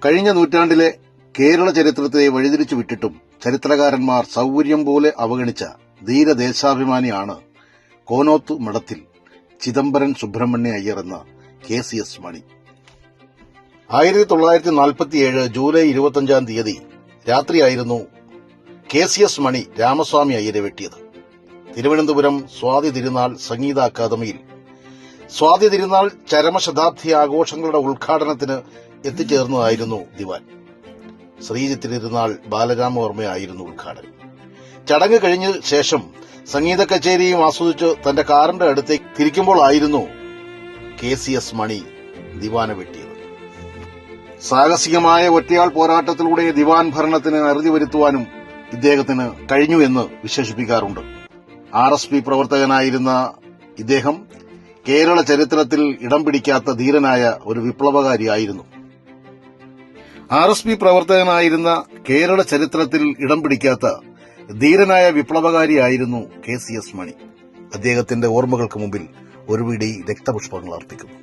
കഴിഞ്ഞ നൂറ്റാണ്ടിലെ കേരള ചരിത്രത്തെ വഴിതിരിച്ചു വിട്ടിട്ടും ചരിത്രകാരന്മാർ സൗകര്യം പോലെ അവഗണിച്ച ധീരദേശാഭിമാനിയാണ് കോനോത്ത് മഠത്തിൽ ചിദംബരൻ സുബ്രഹ്മണ്യ അയ്യർ എന്ന KCS മണി. 1947 ജൂലൈ 25 രാത്രിയായിരുന്നു KCS മണി രാമസ്വാമി അയ്യരെ വെട്ടിയത്. തിരുവനന്തപുരം സ്വാതി തിരുനാൾ സംഗീത അക്കാദമിയിൽ സ്വാതി തിരുനാൾ ചരമശതാബ്ദി ആഘോഷങ്ങളുടെ ഉദ്ഘാടനത്തിന് എത്തിച്ചേർന്നതായിരുന്നു ദിവാൻ. ശ്രീജിത്ത് തിരുനാൾ ബാലരാമവർമ്മയായിരുന്നു ഉദ്ഘാടനം. ചടങ്ങ് കഴിഞ്ഞ ശേഷം സംഗീത കച്ചേരിയും ആസ്വദിച്ച് തന്റെ കാറിന്റെ അടുത്തേക്ക് തിരിക്കുമ്പോഴായിരുന്നു KCS മണി ദിവാനെ വെട്ടിയത്. സാഹസികമായ ഒറ്റയാൾ പോരാട്ടത്തിലൂടെ ദിവാൻ ഭരണത്തിന് അറുതി വരുത്തുവാനും ഇദ്ദേഹത്തിന് കഴിഞ്ഞു എന്ന് വിശേഷിപ്പിക്കാറുണ്ട്. RSP പ്രവർത്തകനായിരുന്ന ഇദ്ദേഹം കേരള ചരിത്രത്തിൽ ഇടം പിടിക്കാത്ത ധീരനായ ഒരു വിപ്ലവകാരിയായിരുന്നു. RSP പ്രവർത്തകനായിരുന്ന കേരള ചരിത്രത്തിൽ ഇടം പിടിക്കാത്ത ധീരനായ വിപ്ലവകാരിയായിരുന്നു KCS മണി. അദ്ദേഹത്തിന്റെ ഓർമ്മകൾക്ക് മുമ്പിൽ ഒരു പിടി രക്തപുഷ്പങ്ങൾ അർപ്പിക്കുന്നു.